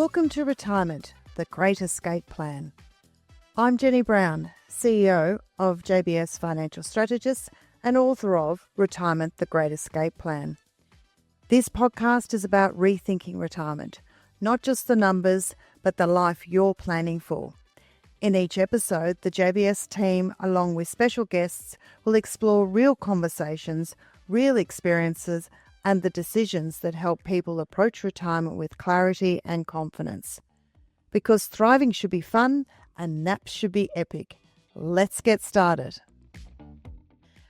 Welcome to Retirement, the Great Escape Plan. I'm Jenny Brown, CEO of JBS Financial Strategists and author of Retirement, the Great Escape Plan. This podcast is about rethinking retirement, not just the numbers, but the life you're planning for. In each episode, the JBS team, along with special guests, will explore real conversations, real experiences, and the decisions that help people approach retirement with clarity and confidence. Because thriving should be fun and naps should be epic. Let's get started.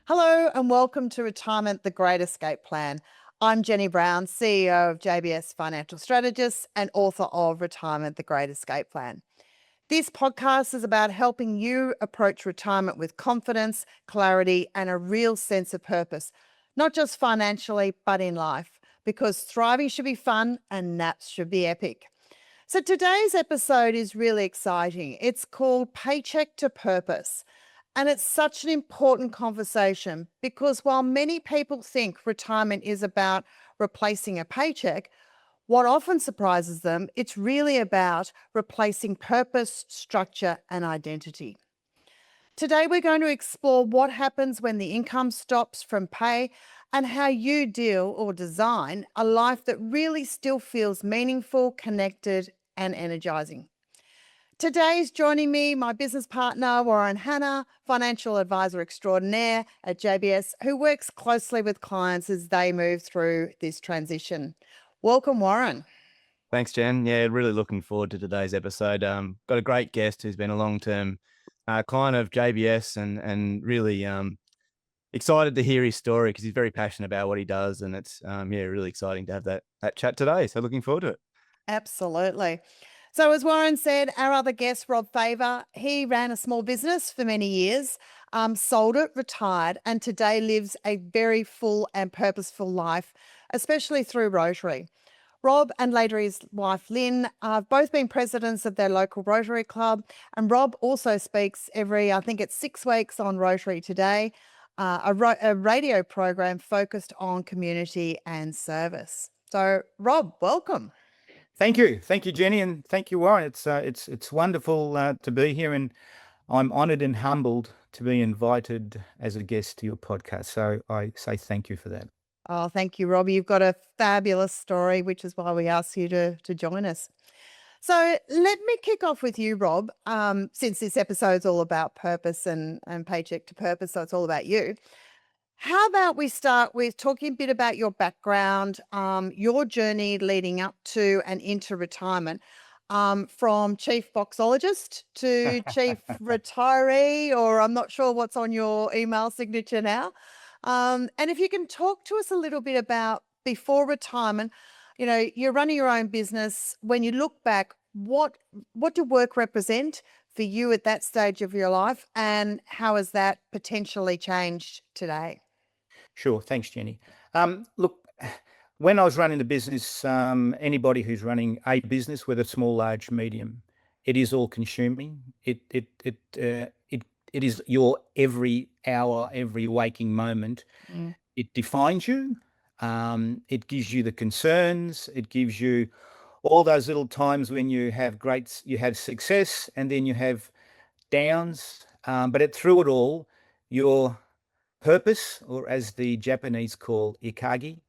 Hello and welcome to Retirement, the Great Escape Plan. I'm Jenny Brown, CEO of JBS Financial Strategists and author of Retirement, the Great Escape Plan. This podcast is about helping you approach retirement with confidence, clarity, and a real sense of purpose. Not just financially, but in life, because thriving should be fun and naps should be epic. So today's episode is really exciting. It's called Paycheck to Purpose. And it's such an important conversation because while many people think retirement is about replacing a paycheck, what often surprises them, it's really about replacing purpose, structure, and identity. Today, we're going to explore what happens when the income stops from pay and how you deal or design a life that really still feels meaningful, connected, and energizing. Today is joining me, my business partner, Warren Hanna, financial advisor extraordinaire at JBS, who works closely with clients as they move through this transition. Welcome, Warren. Thanks, Jen. Yeah, really looking forward to today's episode. Got a great guest who's been a long-term client of JBS and really excited to hear his story because he's very passionate about what he does, and it's really exciting to have that chat today. So looking forward to it. Absolutely. So as Warren said, our other guest, Rob Fava, he ran a small business for many years, sold it, retired, and today lives a very full and purposeful life, especially through Rotary. Rob and later his wife Lynn have both been presidents of their local Rotary Club, and Rob also speaks every, I think it's 6 weeks on Rotary Today, a radio program focused on community and service. So Rob, welcome. Thank you, Jenny, and thank you, Warren. It's wonderful to be here, and I'm honoured and humbled to be invited as a guest to your podcast. So I say thank you for that. Oh, thank you, Rob. You've got a fabulous story, which is why we asked you to join us. So let me kick off with you, Rob, since this episode's all about purpose and paycheck to purpose, so it's all about you. How about we start with talking a bit about your background, your journey leading up to and into retirement, from chief boxologist to chief retiree, or I'm not sure what's on your email signature now. And if you can talk to us a little bit about before retirement, you know, you're running your own business. When you look back, what do work represent for you at that stage of your life, and how has that potentially changed today? Sure, thanks, Jenny. Look, when I was running the business, anybody who's running a business, whether small, large, medium, it is all consuming. It is your every hour, every waking moment. Mm. It defines you. It gives you the concerns. It gives you all those little times when you have success, and then you have downs. But through it all, your purpose, or as the Japanese call ikagi,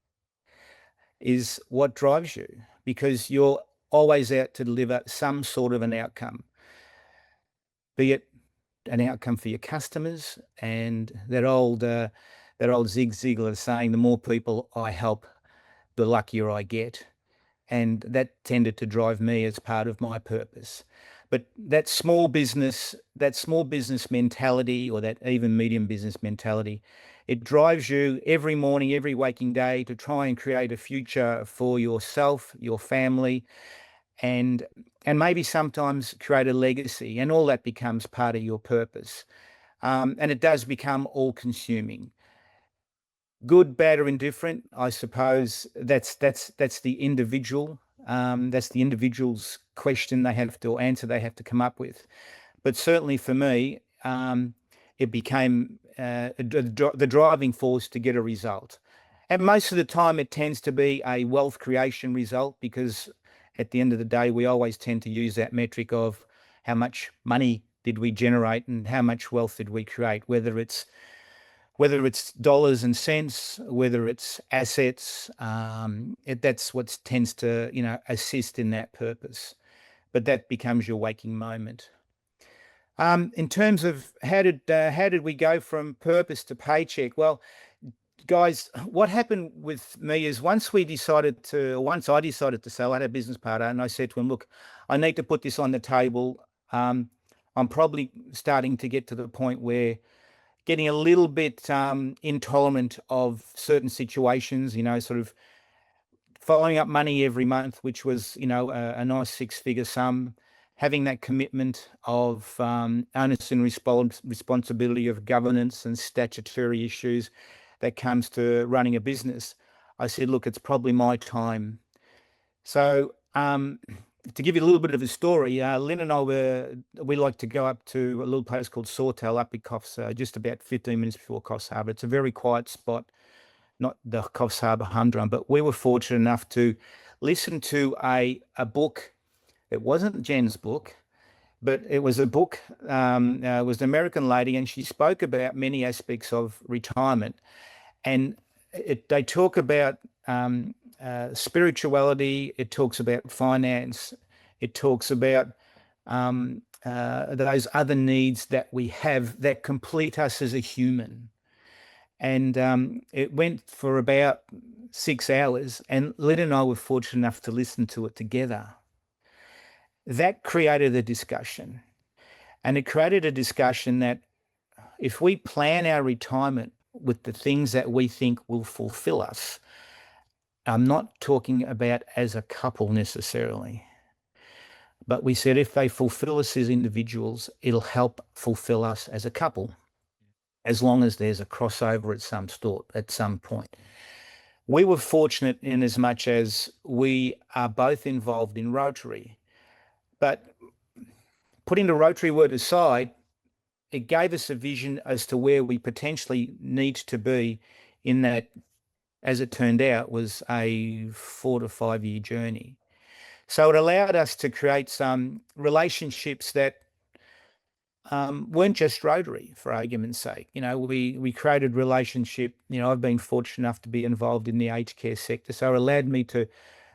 is what drives you, because you're always out to deliver some sort of an outcome, be it an outcome for your customers. And that old Zig Ziglar saying, the more people I help, the luckier I get. And that tended to drive me as part of my purpose. But that small business mentality, or that even medium business mentality, it drives you every morning, every waking day to try and create a future for yourself, your family, and maybe sometimes create a legacy. And all that becomes part of your purpose. And it does become all-consuming. Good, bad, or indifferent, I suppose that's the individual. That's the individual's question they have to answer, they have to come up with. But certainly for me, it became the driving force to get a result. And most of the time it tends to be a wealth creation result, because at the end of the day, we always tend to use that metric of how much money did we generate and how much wealth did we create, whether it's dollars and cents, whether it's assets. That's what tends to, assist in that purpose. But that becomes your waking moment. In terms of how did we go from purpose to paycheck? Well, guys, what happened with me is once I decided to sell, I had a business partner, and I said to him, look, I need to put this on the table. I'm probably starting to get to the point where getting a little bit intolerant of certain situations, sort of following up money every month, which was, a nice six-figure sum, having that commitment of onus and responsibility of governance and statutory issues that comes to running a business. I said, look, it's probably my time. So to give you a little bit of a story, Lynn and I we like to go up to a little place called Sawtell up in Coffs, just about 15 minutes before Coffs Harbour. It's a very quiet spot, not the Coffs Harbour humdrum, but we were fortunate enough to listen to a book. It wasn't Jen's book, but it was a book. It was an American lady, and she spoke about many aspects of retirement. And they talk about spirituality. It talks about finance. It talks about those other needs that we have that complete us as a human. And it went for about 6 hours, and Lynn and I were fortunate enough to listen to it together. That created a discussion, and it created a discussion that if we plan our retirement with the things that we think will fulfill us, I'm not talking about as a couple necessarily, but we said if they fulfill us as individuals, it'll help fulfill us as a couple, as long as there's a crossover at some point. We were fortunate in as much as we are both involved in Rotary, but putting the Rotary word aside, it gave us a vision as to where we potentially need to be in that, as it turned out, was a 4 to 5 year journey. So it allowed us to create some relationships that weren't just Rotary, for argument's sake. We created relationship. I've been fortunate enough to be involved in the aged care sector, so it allowed me to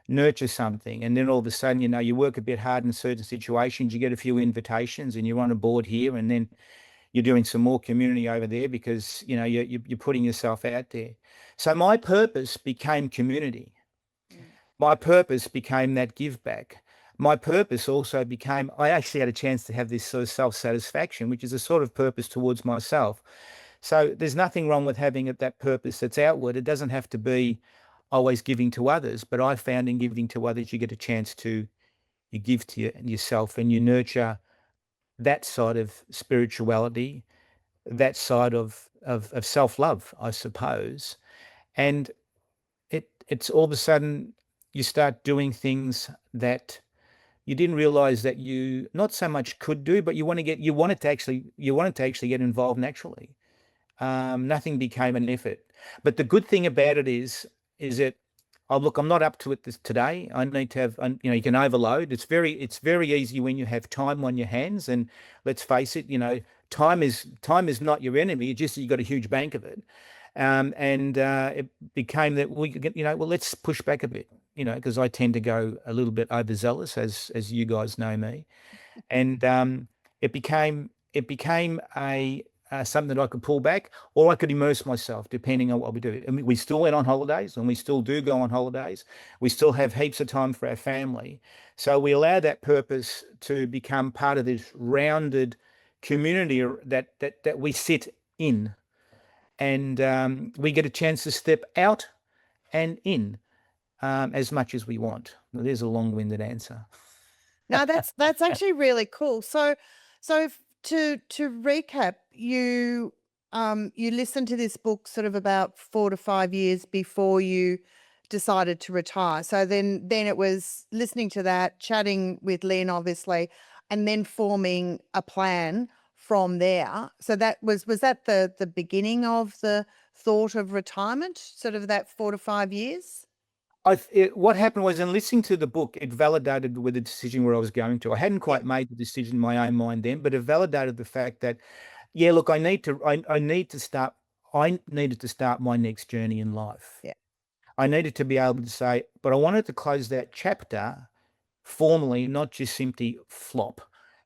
nurture something. And then all of a sudden, you work a bit hard in certain situations, you get a few invitations, and you're on a board here, and then you're doing some more community over there because you're putting yourself out there. So my purpose became community. My purpose became that give back. My purpose also became, I actually had a chance to have this sort of self-satisfaction, which is a sort of purpose towards myself. So there's nothing wrong with having that purpose that's outward. It doesn't have to be always giving to others, but I found in giving to others, you get a chance to, you give to yourself and you nurture that side of spirituality, that side of self-love, I suppose. And it's all of a sudden you start doing things that you didn't realize that you not so much could do, but you wanted to actually get involved naturally. Nothing became an effort. But the good thing about it is that, look, I'm not up to it today. I need to have, you can overload. It's very easy when you have time on your hands. And let's face it, time is not your enemy. It's just you got a huge bank of it. It became that we could get, let's push back a bit, because I tend to go a little bit overzealous, as you guys know me. And it became a something that I could pull back, or I could immerse myself, depending on what we do. I mean, we still went on holidays, and we still do go on holidays. We still have heaps of time for our family. So we allow that purpose to become part of this rounded community that we sit in. And we get a chance to step out and in as much as we want. Well, there's a long-winded answer. No, that's actually really cool. So to recap, you listened to this book sort of about 4 to 5 years before you decided to retire. So then it was listening to that, chatting with Lynn, obviously, and then forming a plan from there. So that was that the beginning of the thought of retirement, sort of that 4 to 5 years? what happened was, in listening to the book, it validated with the decision where I was going to. I hadn't quite made the decision in my own mind then, but it validated the fact that, yeah, look, I needed to start my next journey in life. Yeah. I needed to be able to say, but I wanted to close that chapter formally, not just simply flop.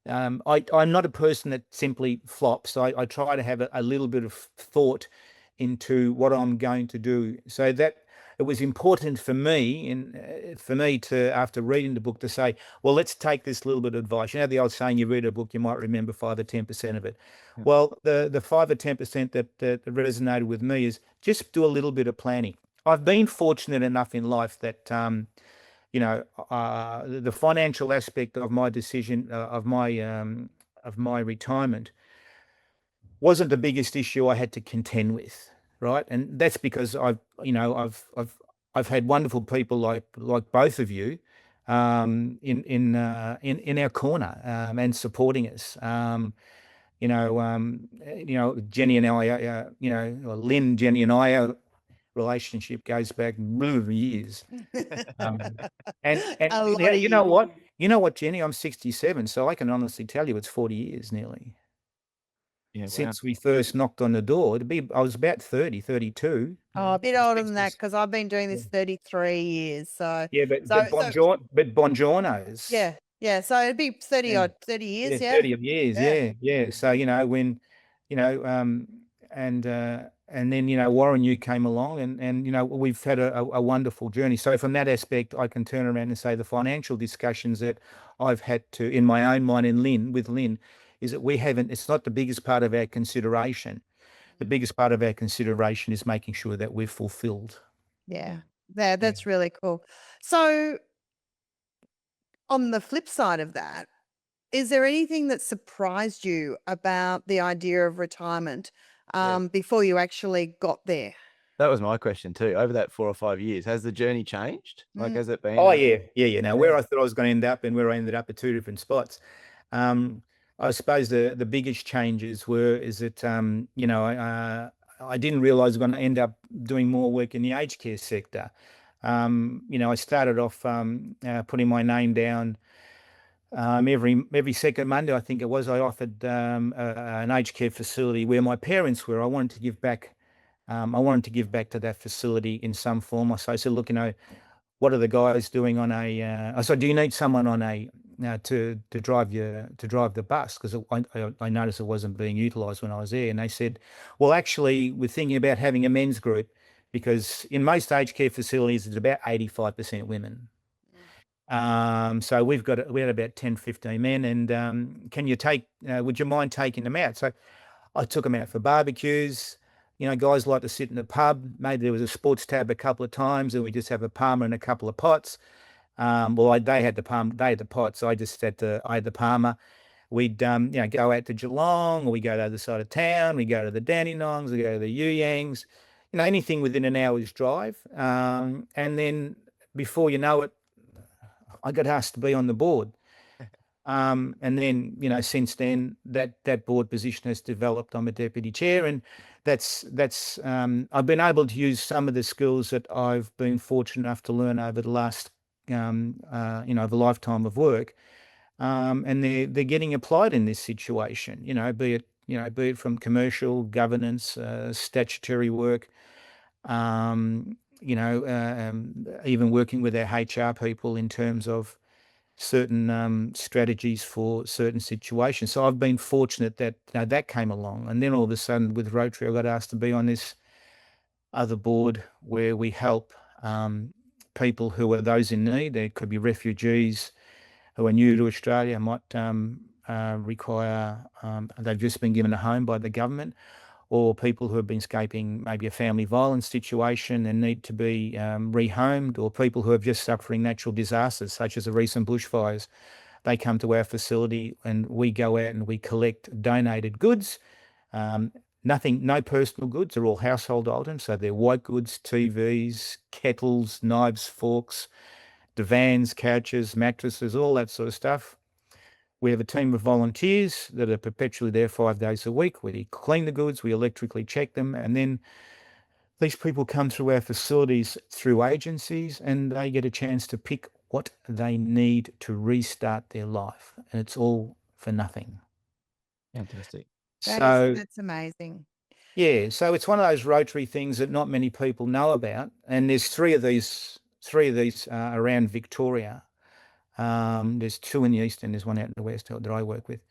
I'm not a person that simply flops. I try to have a little bit of thought into what I'm going to do. So that it was important for me, and for me to, after reading the book, to say, well, let's take this little bit of advice. You know the old saying, you read a book, you might remember 5 or 10% of it. Yeah. Well, the 5 or 10% that resonated with me is just do a little bit of planning. I've been fortunate enough in life that the financial aspect of my decision, of my retirement, wasn't the biggest issue I had to contend with, right? And that's because I've had wonderful people like both of you, in our corner, and supporting us. Jenny and I, or Lynn, Jenny and I, our relationship goes back years. And A lot of you know what? You know what, Jenny? I'm 67, so I can honestly tell you it's 40 years nearly Yeah, wow. since we first knocked on the door. I was about 30, 32. Oh, a bit older than that, because I've been doing this 33 years. So Yeah, but so Bongiorno's. yeah. So it'd be 30 Yeah. 30 years. Yeah, Yeah. 30 years. Yeah. Yeah. So, when, and then, Warren, you came along, and we've had a wonderful journey. So from that aspect, I can turn around and say the financial discussions that I've had to, in my own mind, with Lynn, is that it's not the biggest part of our consideration. The biggest part of our consideration is making sure that we're fulfilled. Yeah. That's really cool. So on the flip side of that, is there anything that surprised you about the idea of retirement before you actually got there? That was my question too. Over that 4 or 5 years, has the journey changed? Like, has it been? Oh, yeah. Now, where I thought I was going to end up and where I ended up are two different spots. I suppose the biggest changes is that, I didn't realize I was going to end up doing more work in the aged care sector. I started off putting my name down every second Monday, I think it was. I offered an aged care facility where my parents were. I wanted to give back. I wanted to give back to that facility in some form. So I said, look, what are the guys doing on a? I said, do you need someone on a to drive the bus? Because I noticed it wasn't being utilised when I was there. And they said, well, actually, we're thinking about having a men's group, because in most aged care facilities, it's about 85% women. So we had about 10, 15 men, and would you mind taking them out? So I took them out for barbecues. Guys like to sit in the pub. Maybe there was a sports tab a couple of times, and we just have a Palmer and a couple of pots. They had the pots. I had the Palmer. We'd go out to Geelong, or we go to the other side of town. We go to the Dandenongs, we go to the Yuyangs, anything within an hour's drive. And then before you know it, I got asked to be on the board. And then, since then, that board position has developed. I'm a deputy chair, and that's I've been able to use some of the skills that I've been fortunate enough to learn over the last, the lifetime of work. And they're getting applied in this situation, be it from commercial governance, statutory work, even working with our HR people in terms of certain strategies for certain situations. So I've been fortunate that that came along, and then all of a sudden with Rotary, I got asked to be on this other board where we help people who are those in need. There could be refugees who are new to Australia, might require, they've just been given a home by the government, or people who have been escaping maybe a family violence situation and need to be rehomed, or people who are just suffering natural disasters, such as the recent bushfires. They come to our facility, and we go out and we collect donated goods. No personal goods, they're all household items. So they're white goods, TVs, kettles, knives, forks, divans, couches, mattresses, all that sort of stuff. We have a team of volunteers that are perpetually there 5 days a week. We clean the goods, we electrically check them, and then These people come through our facilities through agencies, and they get a chance to pick what they need to restart their life, and it's all for nothing. Fantastic. So That's amazing. yeah, so it's one of those Rotary things that not many people know about, and there's three of these around Victoria. There's two in the east and there's one out in the west that I work with.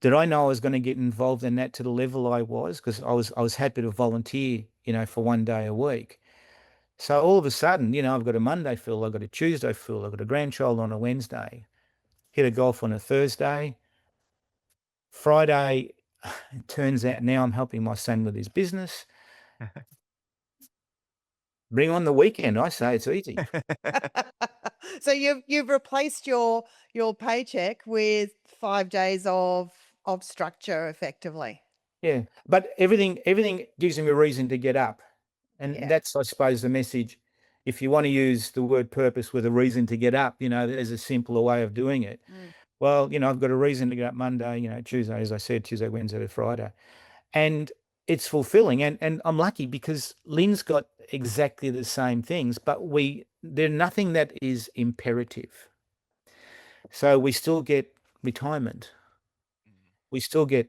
Did I know I was going to get involved in that to the level I was? Because I was happy to volunteer, for 1 day a week. So all of a sudden, I've got a Monday fill, I've got a Tuesday fill, I've got a grandchild on a Wednesday, hit a golf on a Thursday. Friday, it turns out now I'm helping my son with his business. Bring on the weekend. I say it's easy. So you've replaced your paycheck with 5 days of structure effectively. Yeah, but everything gives him a reason to get up, and Yeah. that's, I suppose, the message. If you want to use the word purpose with a reason to get up, there's a simpler way of doing it. Well, I've got a reason to get up Monday, Tuesday, as I said, Tuesday, Wednesday to Friday, and it's fulfilling. And I'm lucky because Lynn's got exactly the same things, but there's nothing that is imperative. So we still get retirement. We still get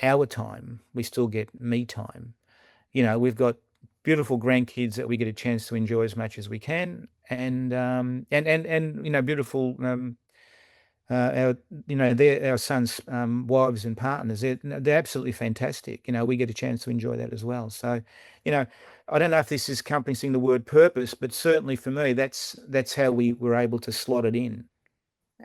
our time. We still get me time. We've got beautiful grandkids that we get a chance to enjoy as much as we can, and beautiful they're our sons' wives and partners. They're absolutely fantastic. We get a chance to enjoy that as well. So, I don't know if this is encompassing the word purpose, but certainly for me, that's how we were able to slot it in.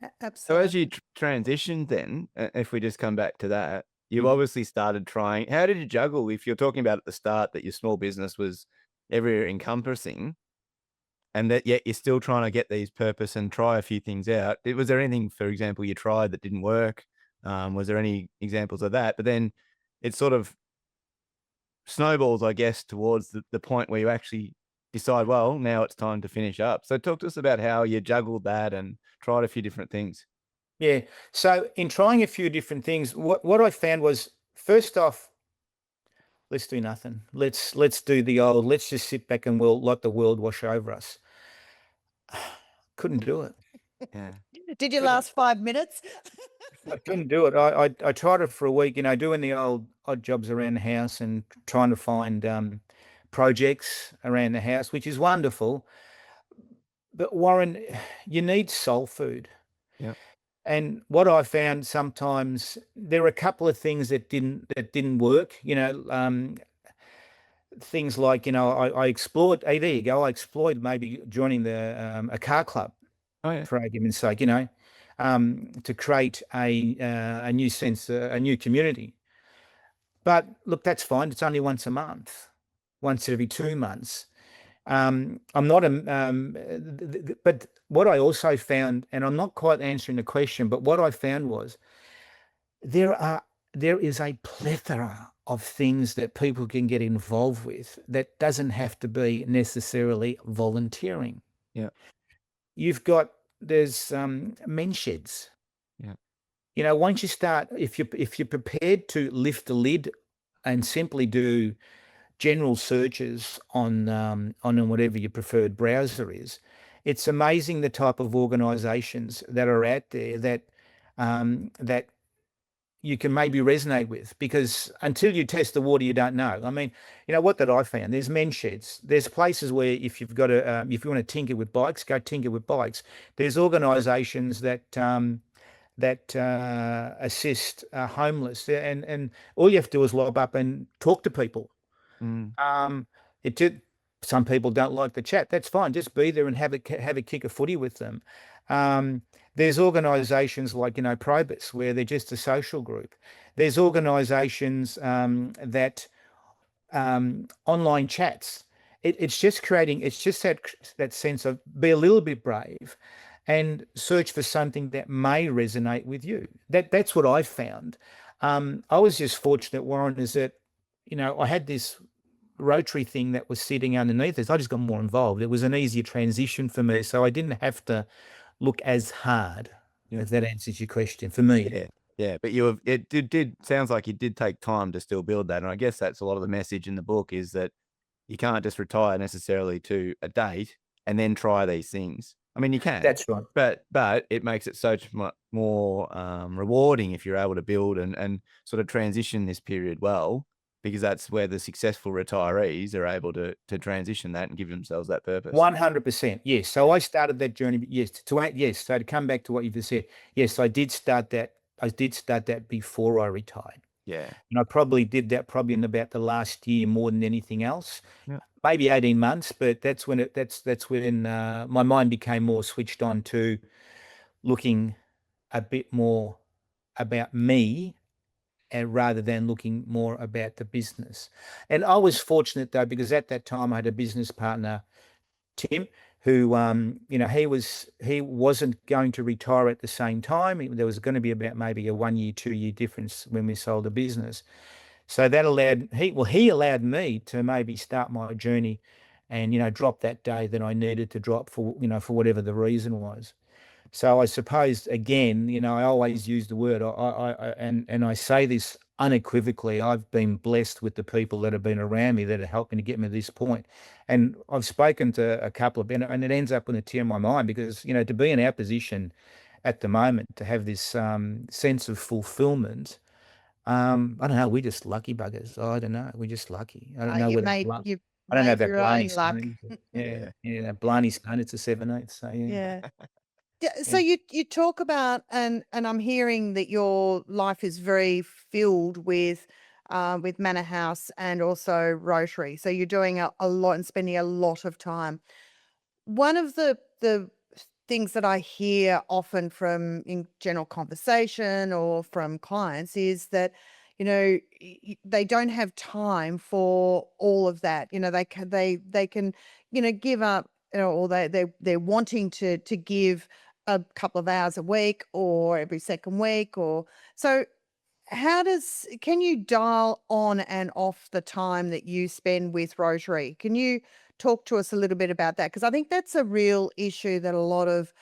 So Absolutely. as you transitioned then, if we just come back to that, you've Mhm. obviously started trying. How did you juggle, if you're talking about at the start that your small business was ever encompassing, and that yet you're still trying to get these purpose and try a few things out? Was there anything, for example, you tried that didn't work? Was there any examples of that? But then it sort of snowballs, I guess, towards the point where you actually decide, well, now it's time to finish up. So talk to us about how you juggled that and tried a few different things. Yeah. So in trying a few different things, what I found was, first off, let's do nothing. Let's do the old. Let's just sit back and we'll let the world wash over us. Couldn't do it. Yeah. Did you last 5 minutes? I couldn't do it. I tried it for a week, doing the old odd jobs around the house and trying to find projects around the house, which is wonderful. But Warren, you need soul food. Yeah. And what I found, sometimes there were a couple of things that didn't work. Things like, I explored. Hey, there you go. I explored maybe joining a car club, Oh yeah. for argument's sake. To create a new sense, a new community. But look, that's fine. It's only once a month, once every 2 months. I'm not but what I also found, and I'm not quite answering the question, but what I found was there is a plethora of things that people can get involved with that doesn't have to be necessarily volunteering. Yeah. There's men's sheds. Yeah. Once you start, if you're prepared to lift the lid and simply do general searches on whatever your preferred browser is, it's amazing the type of organizations that are out there that you can maybe resonate with, because until you test the water, you don't know. I mean, what that I found, there's men's sheds. There's places where if you've got if you want to tinker with bikes, go tinker with bikes. There's organizations that assist homeless, and all you have to do is lob up and talk to people. It did. Some people don't like the chat. That's fine. Just be there and have a kick of footy with them. There's organisations like Probus, where they're just a social group. There's organisations that online chats. It's just creating. It's just that sense of be a little bit brave, and search for something that may resonate with you. That's what I found. I was just fortunate, Warren, is that I had this Rotary thing that was sitting underneath us. I just got more involved. It was an easier transition for me, so I didn't have to look as hard. Yeah. If that answers your question, for me. Yeah, but it did sounds like you did take time to still build that, and I guess that's a lot of the message in the book, is that You can't just retire necessarily to a date and then try these things. I mean, you can. That's right. But it makes it so much more rewarding if you're able to build and sort of transition this period well, because that's where the successful retirees are able to transition that and give themselves that purpose. 100%. Yes. So I started that journey. Yes. So to come back to what you just said, yes, I did start that. I did start that before I retired. Yeah. And I probably did that in about the last year more than anything else. Yeah. Maybe 18 months, but that's when my mind became more switched on to looking a bit more about me, and rather than looking more about the business. And I was fortunate though, because at that time I had a business partner, Tim, who he wasn't going to retire at the same time. There was going to be about maybe a 1 year, 2 year difference when we sold the business. So that allowed he allowed me to maybe start my journey and drop that day that I needed to drop for whatever the reason was. So I suppose, again, I always use the word, and I say this unequivocally, I've been blessed with the people that have been around me that have helped me to get me to this point. And I've spoken to a couple of, and it ends up in a tear in my mind because, to be in our position at the moment, to have this sense of fulfillment, I don't know, we're just lucky buggers. I don't know, we're just lucky. I don't know whether You've I don't know made that your own Blarney luck. Stone. Yeah, that Blarney Stone, it's a 7/8. So Yeah. So yeah. you talk about, and I'm hearing that your life is very filled with Manor House and also Rotary. So you're doing a lot and spending a lot of time. One of the things that I hear often from in general conversation or from clients is that, they don't have time for all of that. They can, give up, or they're wanting to give a couple of hours a week or every second week, or so. Can you dial on and off the time that you spend with Rotary? Can you talk to us a little bit about that? Because I think that's a real issue that a lot of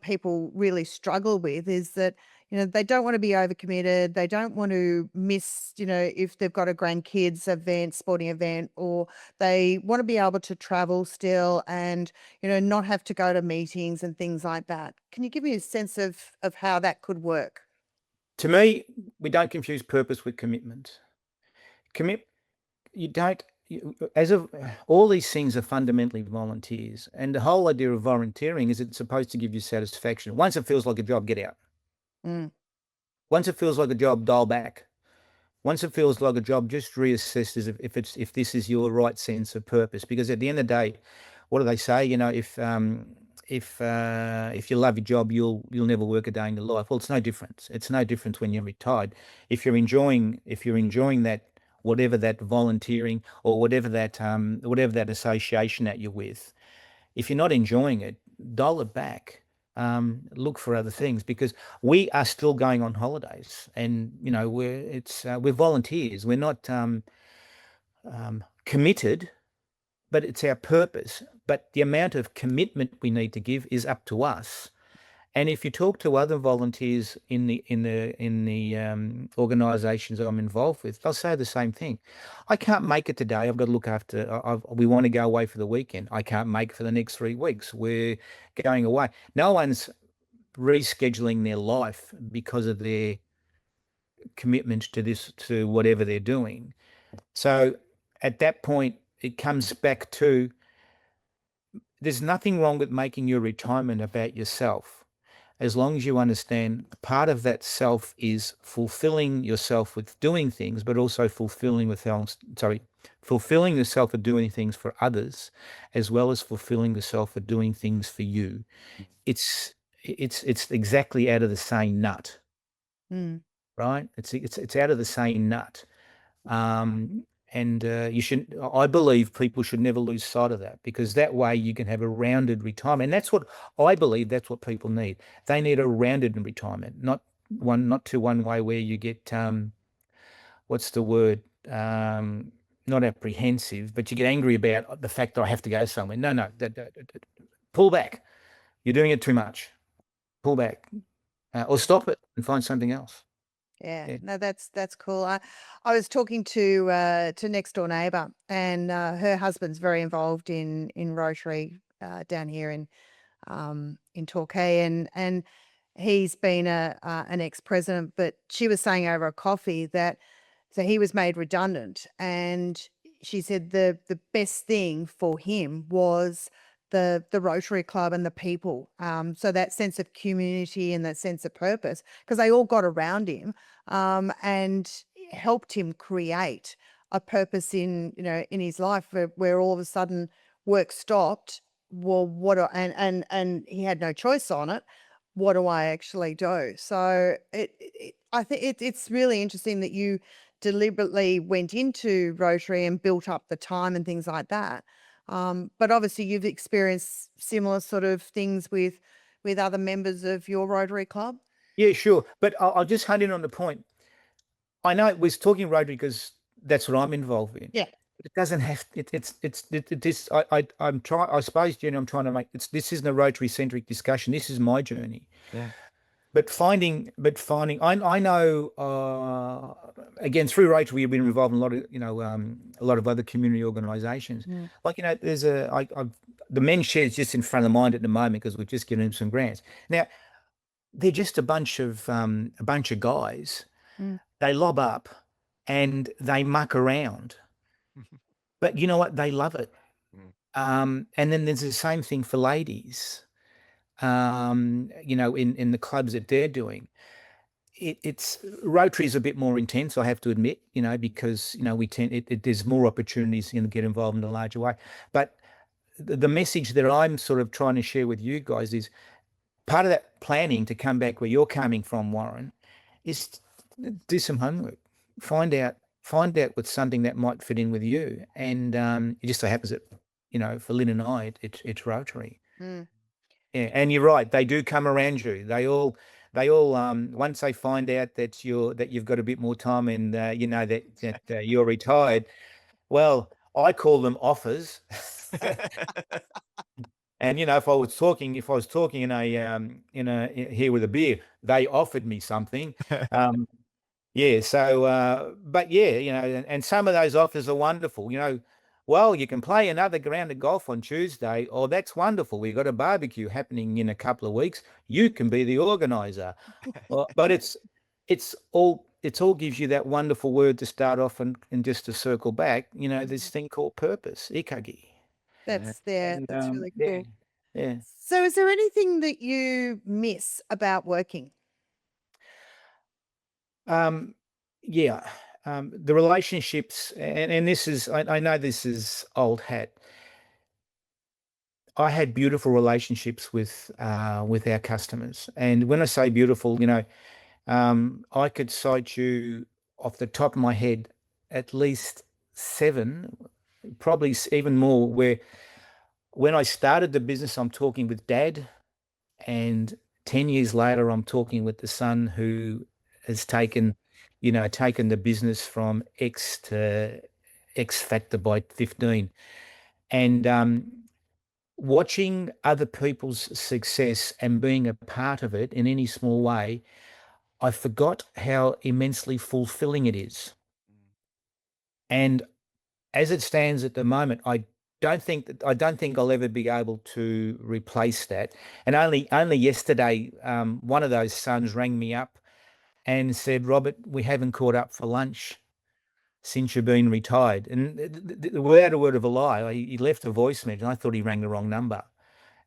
people really struggle with, is that, they don't want to be overcommitted. They don't want to miss, if they've got a grandkids event, sporting event, or they want to be able to travel still and, not have to go to meetings and things like that. Can you give me a sense of how that could work? To me, we don't confuse purpose with commitment. You don't, all these things are fundamentally volunteers. And the whole idea of volunteering is it's supposed to give you satisfaction. Once it feels like a job, get out. Mm. Once it feels like a job, dial back. Once it feels like a job, just reassess if this is your right sense of purpose. Because at the end of the day, what do they say? If you love your job, you'll never work a day in your life. Well, it's no different. It's no different when you're retired. If you're enjoying that, whatever that volunteering or whatever that association that you're with, if you're not enjoying it, dial it back. Look for other things, because we are still going on holidays, and we're volunteers. We're not committed, but it's our purpose. But the amount of commitment we need to give is up to us. And if you talk to other volunteers in the organisations that I'm involved with, they'll say the same thing. I can't make it today. I've got to look after. We want to go away for the weekend. I can't make it for the next 3 weeks. We're going away. No one's rescheduling their life because of their commitment to whatever they're doing. So at that point, it comes back to, there's nothing wrong with making your retirement about yourself, as long as you understand part of that self is fulfilling yourself with doing things, but also fulfilling yourself with doing things for others, as well as fulfilling yourself with doing things for you. It's exactly out of the same nut, right? It's out of the same nut. And I believe people should never lose sight of that, because that way you can have a rounded retirement. And that's what people need. They need a rounded retirement, not one way where you get, what's the word? Not apprehensive, but you get angry about the fact that I have to go somewhere. No, pull back. You're doing it too much. Pull back, or stop it and find something else. Yeah, no, that's cool. I was talking to next door neighbour, and her husband's very involved in Rotary down here in Torquay, and he's been an ex-president, but she was saying over a coffee that so he was made redundant, and she said the best thing for him was the Rotary Club and the people. So that sense of community and that sense of purpose, because they all got around him and helped him create a purpose in his life where all of a sudden work stopped. Well, and he had no choice on it. What do I actually do? So I think it's really interesting that you deliberately went into Rotary and built up the time and things like that. But obviously you've experienced similar sort of things with other members of your Rotary Club. Yeah, sure. But I'll just hunt in on the point. I know it was talking Rotary because that's what I'm involved in. Yeah. It doesn't have this. I'm trying. I suppose, Jenny, I'm trying to make this isn't a Rotary centric discussion. This is my journey. Yeah. But finding, I know, again, through Rotary, we've been involved in a lot of other community organisations. Like, there's the men's shed's just in front of the mind at the moment because we've just given them some grants. Now, they're just a bunch of guys. They lob up and they muck around, but you know what? They love it. And then there's the same thing for ladies. In the clubs that they're doing, it's Rotary is a bit more intense, I have to admit, because there's more opportunities to get involved in a larger way. But the message that I'm sort of trying to share with you guys is part of that planning to come back where you're coming from, Warren, is do some homework, find out what's something that might fit in with you, and it just so happens that for Lynn and I, it's Rotary. Yeah, and you're right. They do come around you. They all once they find out that you've got a bit more time and that you're retired. Well, I call them offers. And if I was talking in a here with a beer, they offered me something. Yeah. So, but yeah, and some of those offers are wonderful. Well, you can play another round of golf on Tuesday. Oh, that's wonderful. We've got a barbecue happening in a couple of weeks. You can be the organizer. But it's all gives you that wonderful word to start off and just to circle back, this thing called purpose, ikagi. That's really cool. Yeah. So is there anything that you miss about working? Yeah. The relationships, and this is, I know this is old hat. I had beautiful relationships with our customers. And when I say beautiful, I could cite you off the top of my head at least 7, probably even more, where when I started the business, I'm talking with Dad, and 10 years later, I'm talking with the son who has taken the business from X to X factor by 15. And watching other people's success and being a part of it in any small way, I forgot how immensely fulfilling it is. And as it stands at the moment, I don't think I'll ever be able to replace that. And only yesterday, one of those sons rang me up and said, "Robert, we haven't caught up for lunch since you've been retired." And without a word of a lie, he left a voice message, and I thought he rang the wrong number.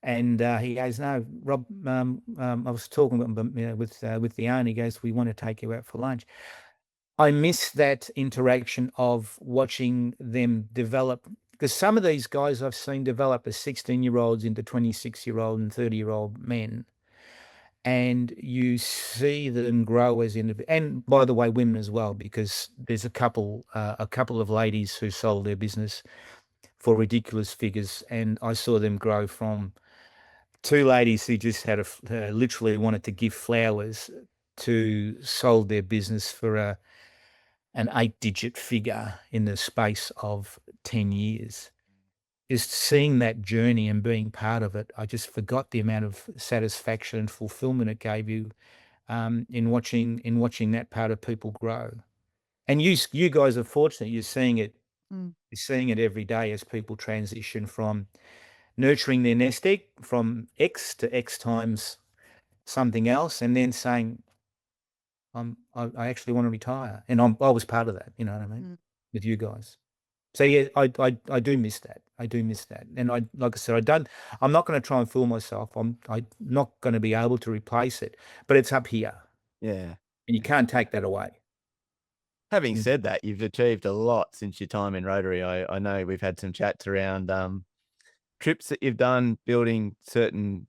And he goes, "No, Rob, I was talking with the owner." He goes, "We want to take you out for lunch." I miss that interaction of watching them develop, because some of these guys I've seen develop as 16-year-olds into 26-year-old and 30-year-old men. And you see them grow as and by the way, women as well, because there's a couple of ladies who sold their business for ridiculous figures, and I saw them grow from 2 ladies who just had literally wanted to give flowers to sold their business for an 8-digit figure in the space of 10 years. Just seeing that journey and being part of it, I just forgot the amount of satisfaction and fulfillment it gave you in watching that part of people grow. And you guys are fortunate. You're seeing it. Mm. You're seeing it every day as people transition from nurturing their nest egg from X to X times something else, and then saying, I actually want to retire, and I was part of that. You know what I mean? With you guys. So yeah, I do miss that. I do miss that, and like I said, I'm not going to try and fool myself. I'm not going to be able to replace it, but it's up here, Yeah. and you can't take that away. Having said that, you've achieved a lot since your time in Rotary. I know we've had some chats around trips that you've done, building certain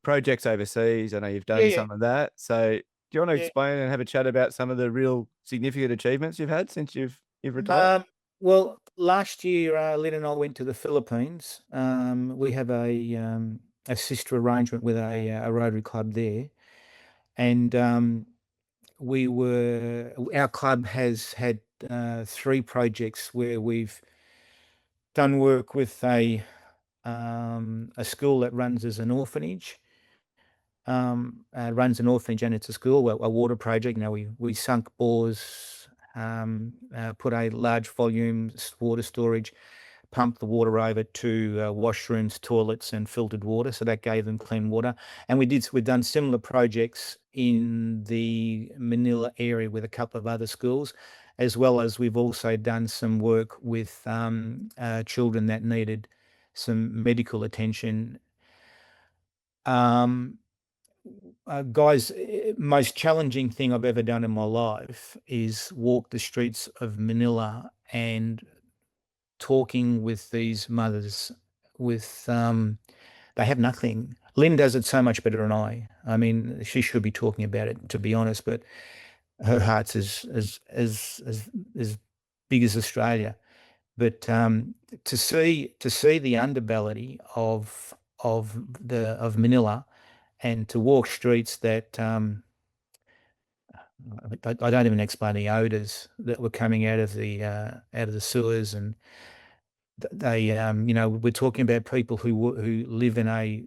projects overseas. I know you've done Yeah. some of that. So do you want to Yeah. explain and have a chat about some of the real significant achievements you've had since you've retired? Well, last year, Lynn and I went to the Philippines. We have a sister arrangement with a Rotary club there, and our club has had 3 projects where we've done work with a school that runs as an orphanage. Runs an orphanage and it's a school, a water project. We sunk bores, put a large volume water storage, pumped the water over to washrooms, toilets, and filtered water, so that gave them clean water. And we've done similar projects in the Manila area with a couple of other schools, as well as we've also done some work with children that needed some medical attention. Guys, most challenging thing I've ever done in my life is walk the streets of Manila and talking with these mothers with they have nothing. Lynn does it so much better than I. I mean, she should be talking about it, to be honest, but her heart's as big as Australia. But to see the underbelly of Manila, and to walk streets that I don't even explain the odors that were coming out of the sewers, and they we're talking about people who live in a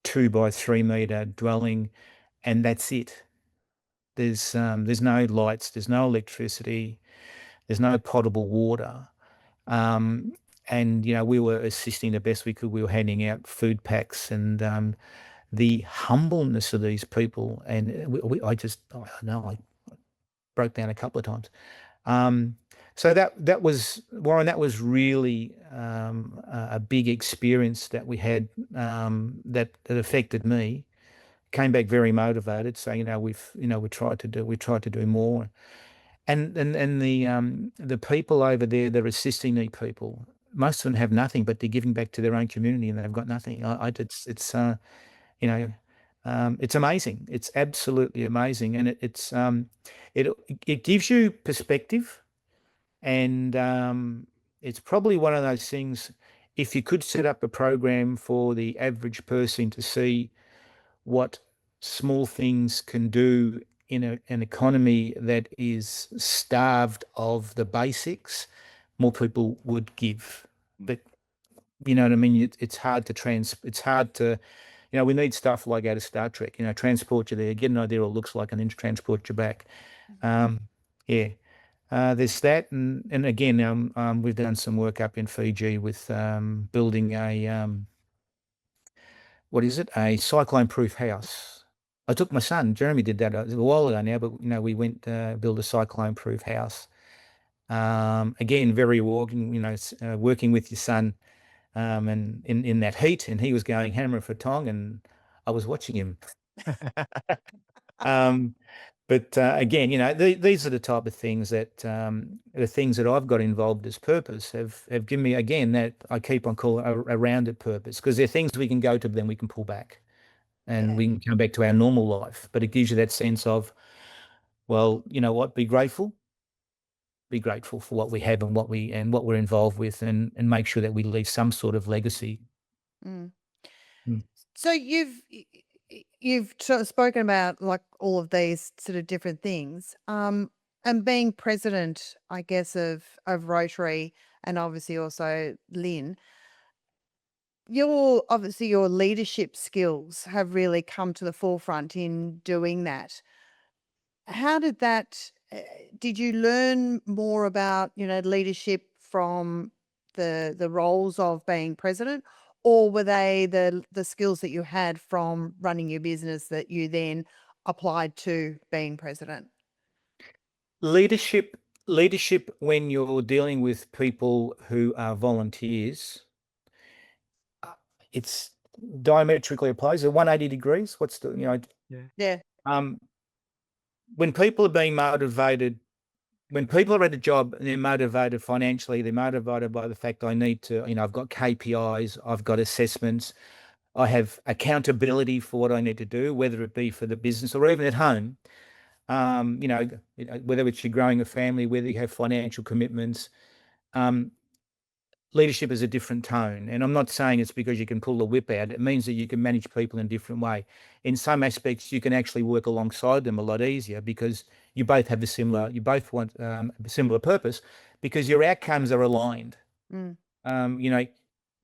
2 by 3 meter dwelling, and that's it. There's no lights, there's no electricity, there's no potable water. And we were assisting the best we could. We were handing out food packs, and the humbleness of these people, and I know I broke down a couple of times. So that was, Warren, that was really a big experience that we had, that affected me. Came back very motivated. So we tried to do more, and the people over there, they're assisting these people. Most of them have nothing, but they're giving back to their own community, and they've got nothing. It's amazing. It's absolutely amazing, and it gives you perspective, and it's probably one of those things. If you could set up a program for the average person to see what small things can do in an economy that is starved of the basics, more people would give. But you know what I mean? It's hard to, we need stuff like out of Star Trek, transport you there, get an idea what it looks like, and then transport you back. Yeah. There's that. And again, we've done some work up in Fiji with building a cyclone-proof house. I took my son, Jeremy did that a while ago now, but we went build a cyclone-proof house. Again, very rewarding, working with your son, and in that heat, and he was going hammer for tong, and I was watching him. But again, these are the type of things that I've got involved as purpose have given me, again, that I keep on calling a rounded purpose, because they're things we can go to, but then we can pull back and we can come back to our normal life. But it gives you that sense of, well, you know what, be grateful for what we have and what we're involved with, and make sure that we leave some sort of legacy. So you've sort of spoken about like all of these sort of different things, and being president, I guess, of Rotary, and obviously also Lynn. obviously your leadership skills have really come to the forefront in doing that. How did that, did you learn more about, leadership from the roles of being president, or were they the skills that you had from running your business that you then applied to being president? Leadership when you're dealing with people who are volunteers, it's diametrically opposed. 180 degrees. What's the, Yeah. when people are being motivated, when people are at a job and they're motivated financially, they're motivated by the fact I need to, I've got KPIs, I've got assessments, I have accountability for what I need to do, whether it be for the business or even at home. Whether it's you're growing a family, whether you have financial commitments, leadership is a different tone. And I'm not saying it's because you can pull the whip out. It means that you can manage people in a different way. In some aspects, you can actually work alongside them a lot easier because you both have you both want a similar purpose because your outcomes are aligned. Mm.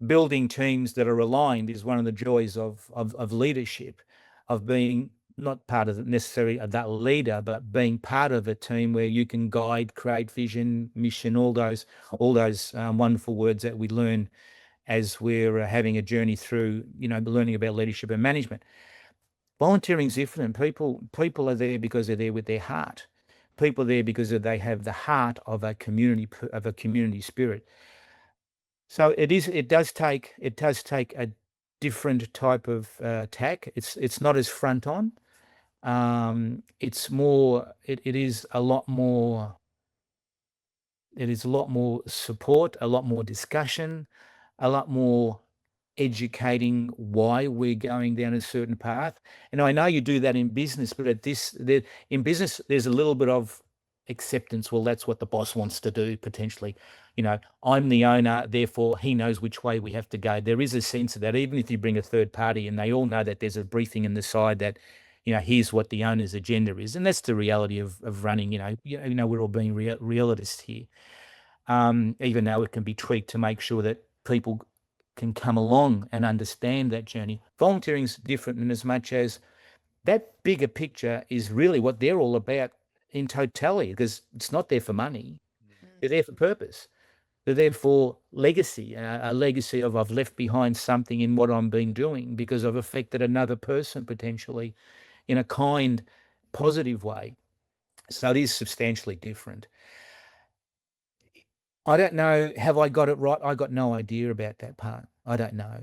Building teams that are aligned is one of the joys of leadership, of being not part of necessarily that leader, but being part of a team where you can guide, create vision, mission, all those wonderful words that we learn as we're having a journey through, learning about leadership and management. Volunteering is different. People are there because they're there with their heart. People are there because they have the heart of a community spirit. So it does take a different type of tack. It's not as front on. It's more. It is a lot more. It is a lot more support, a lot more discussion, a lot more educating why we're going down a certain path. And I know you do that in business, but in business, there's a little bit of acceptance. Well, that's what the boss wants to do potentially. I'm the owner, therefore he knows which way we have to go. There is a sense of that, even if you bring a third party and they all know that there's a briefing in the side that, here's what the owner's agenda is. And that's the reality of running, we're all being realists here. Even though it can be tweaked to make sure that people can come along and understand that journey. Volunteering is different in as much as that bigger picture is really what they're all about in totality, because it's not there for money. They're there for purpose. They're there for legacy, a legacy of I've left behind something in what I'm been doing because I've affected another person potentially in a kind, positive way. So it is substantially different. I don't know. Have I got it right? I got no idea about that part. I don't know.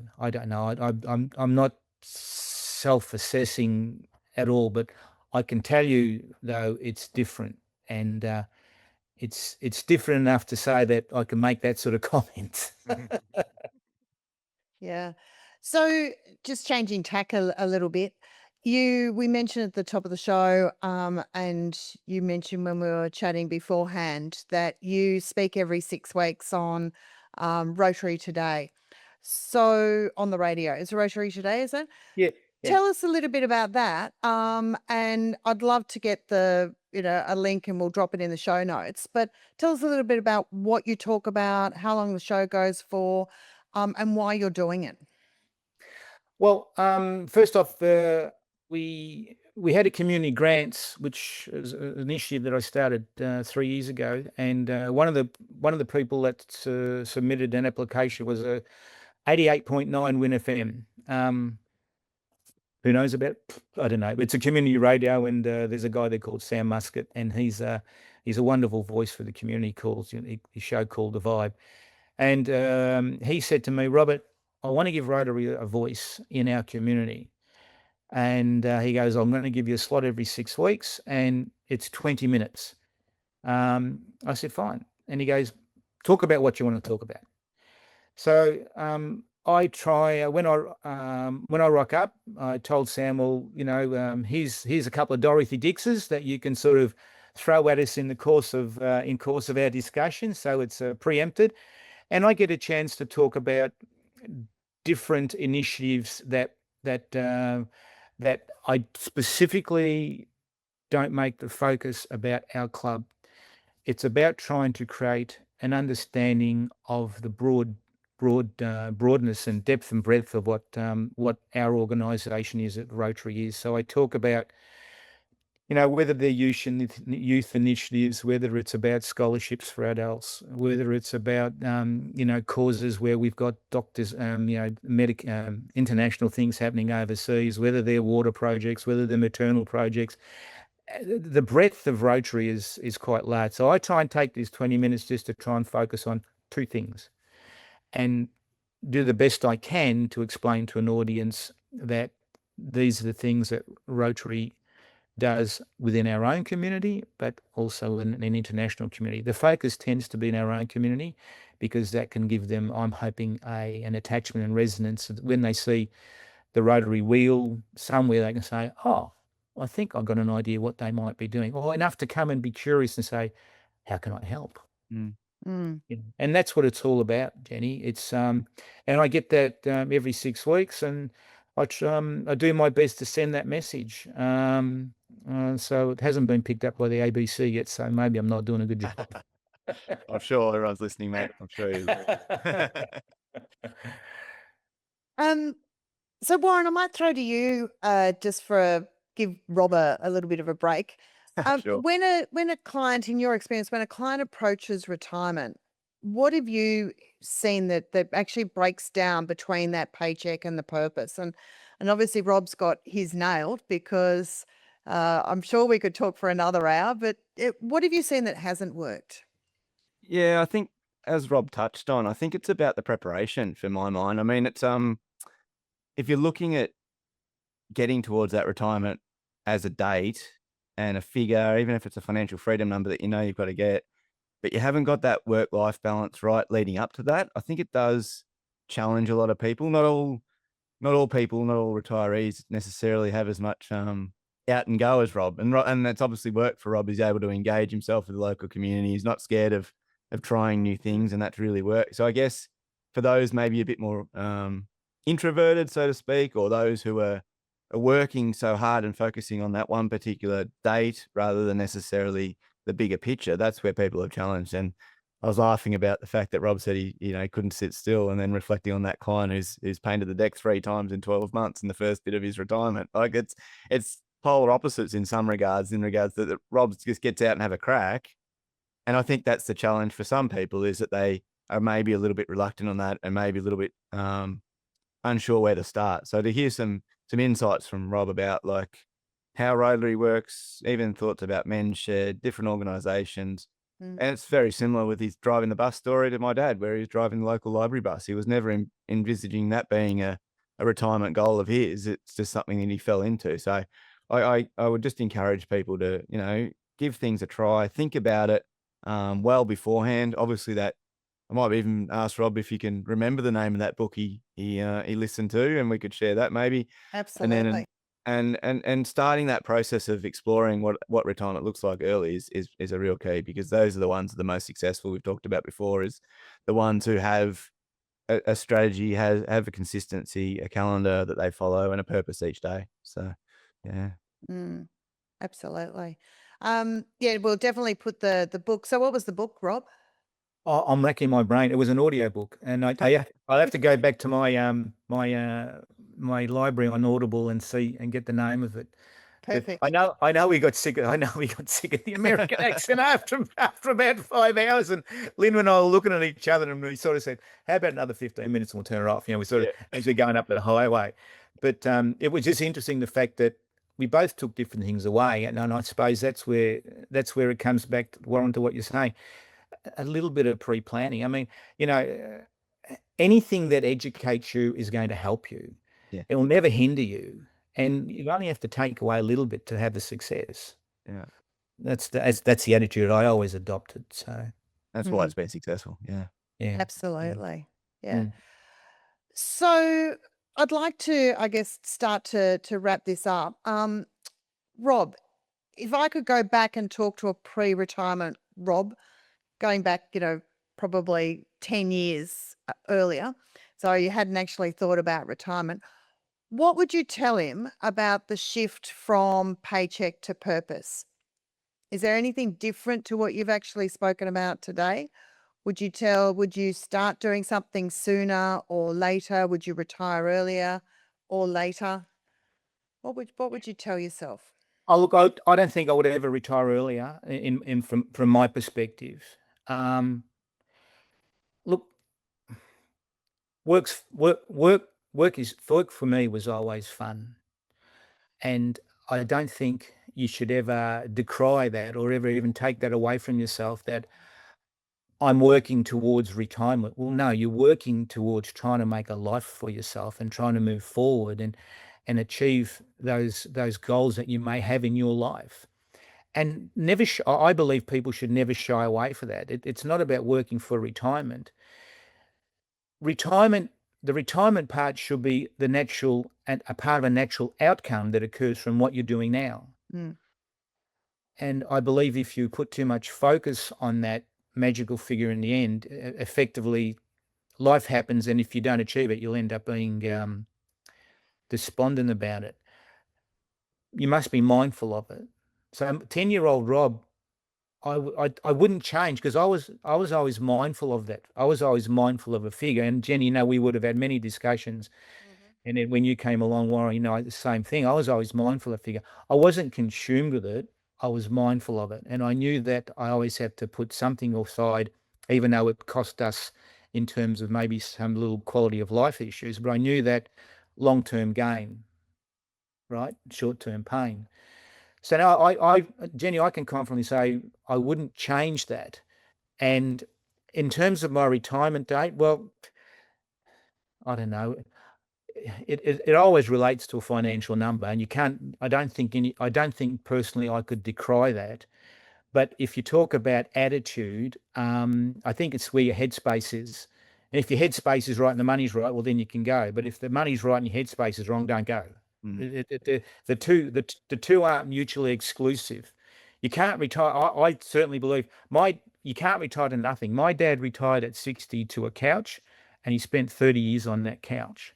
I'm not self-assessing at all, but I can tell you though it's different, and it's different enough to say that I can make that sort of comment. Yeah. So just changing tack a little bit. We mentioned at the top of the show, and you mentioned when we were chatting beforehand that you speak every 6 weeks on Rotary Today. So on the radio, is it Rotary Today, is it? Yeah. Tell us a little bit about that. And I'd love to get a link and we'll drop it in the show notes. But tell us a little bit about what you talk about, how long the show goes for, and why you're doing it. Well, first off, we had a community grants, which is an initiative that I started 3 years ago, and one of the people that submitted an application was a 88.9 Win FM. Who knows about it? I don't know. It's a community radio, and there's a guy there called Sam Muscat, and he's a wonderful voice for the community. His show called The Vibe, and he said to me, Robert, I want to give Rotary a voice in our community. And he goes, I'm going to give you a slot every 6 weeks, and it's 20 minutes. I said, fine. And he goes, talk about what you want to talk about. So I try when I rock up. I told Sam, well, here's a couple of Dorothy Dixes that you can sort of throw at us in the course of our discussion, so it's preempted, and I get a chance to talk about different initiatives that I specifically don't make the focus about our club. It's about trying to create an understanding of the broad broadness and depth and breadth of what our organisation is at Rotary is. So I talk about, whether they're youth initiatives, whether it's about scholarships for adults, whether it's about, causes where we've got doctors, international things happening overseas, whether they're water projects, whether they're maternal projects. The breadth of Rotary is quite large. So I try and take these 20 minutes just to try and focus on two things and do the best I can to explain to an audience that these are the things that Rotary does within our own community, but also in an international community. The focus tends to be in our own community because that can give them, I'm hoping, an attachment and resonance. When they see the Rotary wheel somewhere, they can say, oh, I think I've got an idea what they might be doing, or enough to come and be curious and say, how can I help? And that's what it's all about, Jenny. It's and I get that every 6 weeks, and I do my best to send that message. So it hasn't been picked up by the ABC yet, so maybe I'm not doing a good job. I'm sure everyone's listening, mate. I'm sure you. So Warren, I might throw to you just give Rob a little bit of a break. Sure. When a client, in your experience, when a client approaches retirement, what have you seen that actually breaks down between that paycheck and the purpose? And obviously Rob's got his nailed, because I'm sure we could talk for another hour, but what have you seen that hasn't worked? Yeah, I think, as Rob touched on, I think it's about the preparation for my mind. I mean, it's if you're looking at getting towards that retirement as a date and a figure, even if it's a financial freedom number that you've got to get, but you haven't got that work-life balance right leading up to that, I think it does challenge a lot of people. Not all people, not all retirees necessarily have as much out and go as Rob. And that's obviously worked for Rob. He's able to engage himself with the local community. He's not scared of trying new things, and that's really worked. So I guess for those maybe a bit more introverted, so to speak, or those who are working so hard and focusing on that one particular date rather than necessarily the bigger picture, that's where people are challenged. And I was laughing about the fact that Rob said he couldn't sit still, and then reflecting on that client who's painted the deck 3 times in 12 months in the first bit of his retirement. Like it's polar opposites in some regards, that Rob just gets out and have a crack. And I think that's the challenge for some people, is that they are maybe a little bit reluctant on that, and maybe a little bit unsure where to start. So to hear some insights from Rob about like how Rotary works, even thoughts about Men's Shed, different organisations. And it's very similar with his driving the bus story to my dad, where he's driving the local library bus. He was never envisaging that being a retirement goal of his. It's just something that he fell into. So I would just encourage people to, give things a try, think about it well beforehand. Obviously, that I might even ask Rob if he can remember the name of that book he listened to, and we could share that maybe. Absolutely. And starting that process of exploring what retirement looks like early is a real key, because those are the ones that are the most successful. We've talked about before, is the ones who have a strategy, have a consistency, a calendar that they follow, and a purpose each day. So, yeah. Absolutely. Yeah, we'll definitely put the book. So what was the book, Rob? I'm racking my brain. It was an audio book, and I'll have to go back to my my library on Audible and get the name of it. Perfect. I know we got sick of the American accent after about 5 hours, and Lynn and I were looking at each other, and we sort of said, "How about another 15 minutes and we'll turn it off?" We sort of, as we're going up the highway. But it was just interesting, the fact that we both took different things away, and I suppose that's where it comes back, Warren, to what you're saying. A little bit of pre-planning. I mean, anything that educates you is going to help you. Yeah. It will never hinder you, and you only have to take away a little bit to have the success. Yeah. That's the attitude I always adopted. So that's why it's been successful. Yeah. Yeah. Absolutely. Yeah. So I'd like to, I guess, start to wrap this up. Rob, if I could go back and talk to a pre-retirement Rob, going back, probably 10 years earlier, so you hadn't actually thought about retirement, what would you tell him about the shift from paycheck to purpose? Is there anything different to what you've actually spoken about today? Would you start doing something sooner or later? Would you retire earlier or later? What would you tell yourself? Oh, look, I don't think I would ever retire earlier in from my perspective. Look, work for me was always fun. And I don't think you should ever decry that or ever even take that away from yourself, that I'm working towards retirement. Well, no, you're working towards trying to make a life for yourself and trying to move forward and achieve those goals that you may have in your life. And I believe people should never shy away for that. It's not about working for retirement. The retirement part should be the natural and a part of a natural outcome that occurs from what you're doing now. Mm. And I believe if you put too much focus on that magical figure in the end, effectively life happens, and if you don't achieve it, you'll end up being despondent about it. You must be mindful of it. So 10-year-old Rob, I wouldn't change, because I was always mindful of that. I was always mindful of a figure. And Jenny, we would have had many discussions. And then when you came along, Warren, the same thing. I was always mindful of figure. I wasn't consumed with it. I was mindful of it. And I knew that I always had to put something aside, even though it cost us in terms of maybe some little quality of life issues. But I knew that long-term gain, right? Short-term pain. So now Jenny, I can confidently say I wouldn't change that. And in terms of my retirement date, well, I don't know. It always relates to a financial number, and you can't. I don't think personally I could decry that. But if you talk about attitude, I think it's where your headspace is. And if your headspace is right and the money's right, well, then you can go. But if the money's right and your headspace is wrong, don't go. The two aren't mutually exclusive. You can't retire. I certainly believe you can't retire to nothing. My dad retired at 60 to a couch, and he spent 30 years on that couch,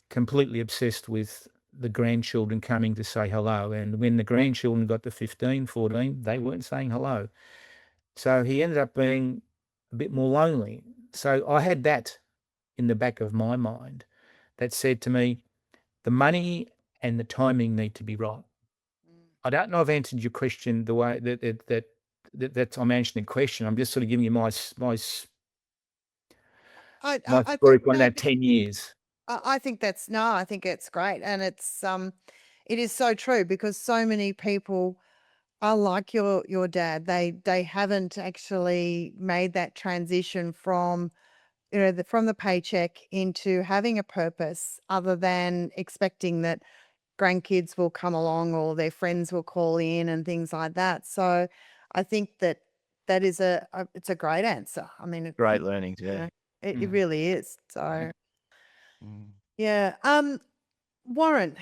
completely obsessed with the grandchildren coming to say hello. And when the grandchildren got to 15, 14, they weren't saying hello. So he ended up being a bit more lonely. So I had that in the back of my mind that said to me, the money and the timing need to be right. I don't know if I've answered your question the way that I'm answering the question. I'm just sort of giving you my story on that 10 years. I think I think it's great. And it is so true, because so many people are like your dad. They haven't actually made that transition from, from the paycheck into having a purpose, other than expecting that grandkids will come along or their friends will call in and things like that. So I think that is it's a great answer. I mean, Great learnings, yeah. It really is. So Mm. yeah. Warren,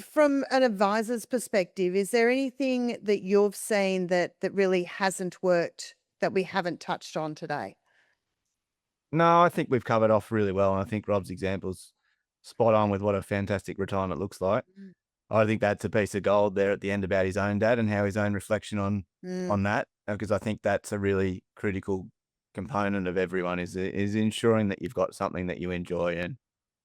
from an advisor's perspective, is there anything that you've seen that really hasn't worked that we haven't touched on today? No, I think we've covered off really well. And I think Rob's example's spot on with what a fantastic retirement looks like. I think that's a piece of gold there at the end about his own dad and how his own reflection on that, because I think that's a really critical component of everyone is ensuring that you've got something that you enjoy,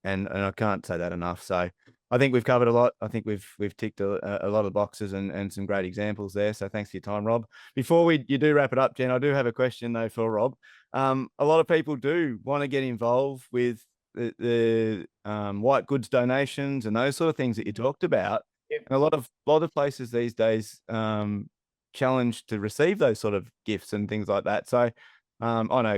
and I can't say that enough. So I think we've covered a lot. I think we've ticked a lot of boxes and some great examples there. So thanks for your time, Rob. Before you do wrap it up, Jen, I do have a question though for Rob. A lot of people do want to get involved with the white goods donations and those sort of things that you talked about. Yep. And a lot of places these days challenge to receive those sort of gifts and things like that. So I know,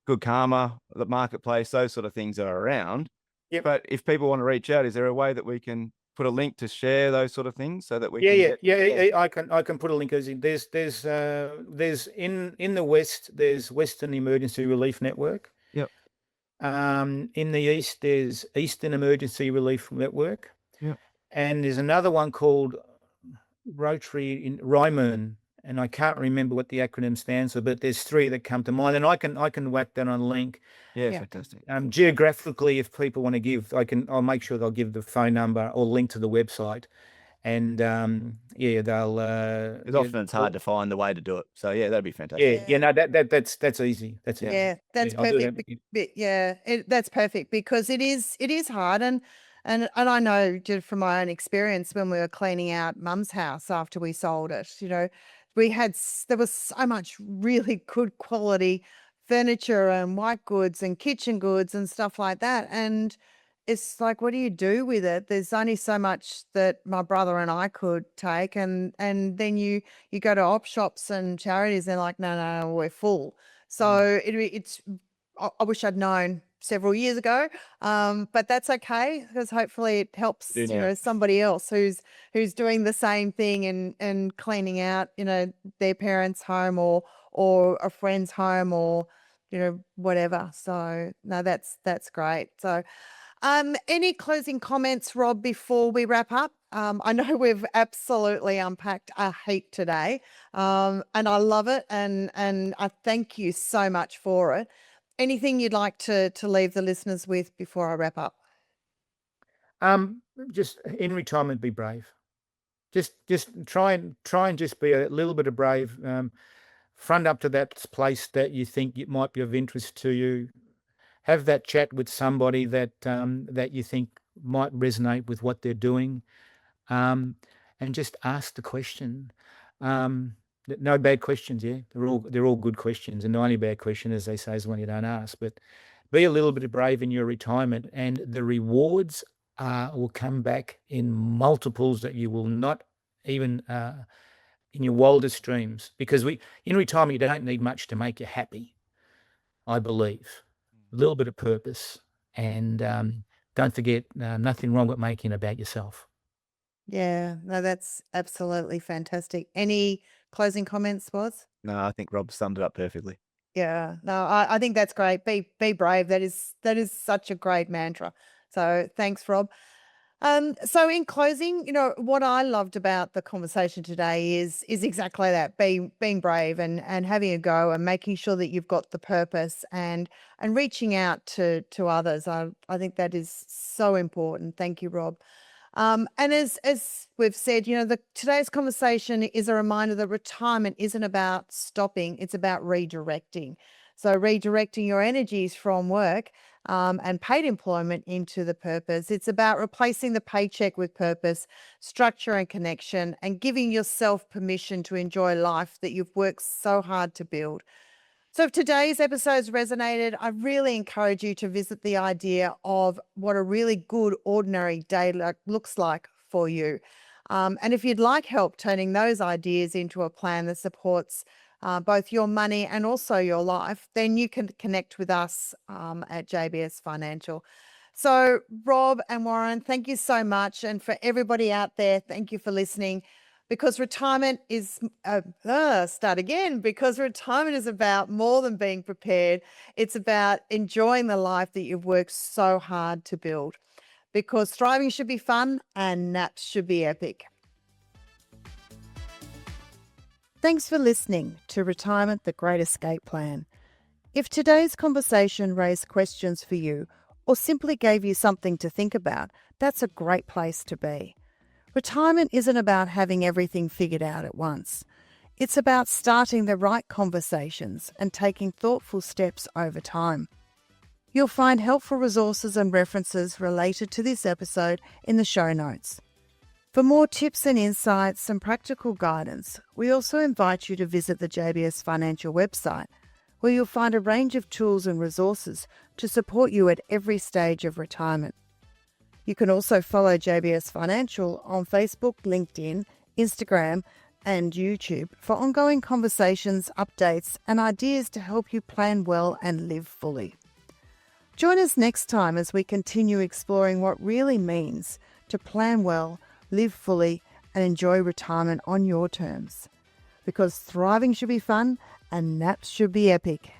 good karma, the marketplace, those sort of things are around. Yep. But if people want to reach out, is there a way that we can put a link to share those sort of things so that we can I can put a link. There's in the West, there's Western Emergency Relief Network. Yep. In the East, there's Eastern Emergency Relief Network. Yep. And there's another one called Rotary in Ryman, and I can't remember what the acronym stands for, but there's three that come to mind, and I can whack that on a link. Yeah, fantastic. Geographically, if people want to give, I'll make sure they'll give the phone number or link to the website. and they'll. Because often it's hard to find the way to do it. So yeah, that'd be fantastic. No, that's easy. That's easy. Yeah, that's I'll do that. perfect. That's perfect because it is hard, and I know just from my own experience when we were cleaning out Mum's house after we sold it, there was so much really good quality furniture and white goods and kitchen goods and stuff like that, and it's like, what do you do with it? There's only so much that my brother and I could take, and then you go to op shops and charities, they're like, no, we're full. So I wish I'd known several years ago, but that's okay because hopefully it helps somebody else who's doing the same thing and cleaning out their parents' home or a friend's home or whatever. So no, that's great. So. Any closing comments, Rob, before we wrap up? I know we've absolutely unpacked a heap today, and I love it, and I thank you so much for it. Anything you'd like to leave the listeners with before I wrap up? Just in retirement, be brave. Just try and just be a little bit of brave. Front up to that place that you think it might be of interest to you. Have that chat with somebody that you think might resonate with what they're doing, and just ask the question. No bad questions, yeah. They're all good questions, and the only bad question, as they say, is one you don't ask. But be a little bit brave in your retirement, and the rewards will come back in multiples that you will not even in your wildest dreams. Because in retirement, you don't need much to make you happy, I believe. A little bit of purpose, and don't forget, nothing wrong with making it about yourself. Yeah, no, that's absolutely fantastic. Any closing comments, Woz? No, I think Rob summed it up perfectly. Yeah, no, I think that's great. Be brave. That is such a great mantra. So thanks, Rob. So in closing, what I loved about the conversation today is exactly that, being brave and having a go and making sure that you've got the purpose and reaching out to others. I think that is so important. Thank you, Rob. And as we've said, today's conversation is a reminder that retirement isn't about stopping, it's about redirecting. So redirecting your energies from work and paid employment into the purpose. It's about replacing the paycheck with purpose, structure and connection, and giving yourself permission to enjoy life that you've worked so hard to build. So if today's episode's resonated, I really encourage you to visit the idea of what a really good ordinary day looks like for you. And if you'd like help turning those ideas into a plan that supports both your money and also your life, then you can connect with us at JBS Financial. So Rob and Warren, thank you so much. And for everybody out there, thank you for listening. Because retirement is, because retirement is about more than being prepared. It's about enjoying the life that you've worked so hard to build. Because thriving should be fun and naps should be epic. Thanks for listening to Retirement, the Great Escape Plan. If today's conversation raised questions for you or simply gave you something to think about, that's a great place to be. Retirement isn't about having everything figured out at once. It's about starting the right conversations and taking thoughtful steps over time. You'll find helpful resources and references related to this episode in the show notes. For more tips and insights and practical guidance, we also invite you to visit the JBS Financial website, where you'll find a range of tools and resources to support you at every stage of retirement. You can also follow JBS Financial on Facebook, LinkedIn, Instagram, and YouTube for ongoing conversations, updates, and ideas to help you plan well and live fully. Join us next time as we continue exploring what really means to plan well, live fully, and enjoy retirement on your terms. Because thriving should be fun and naps should be epic.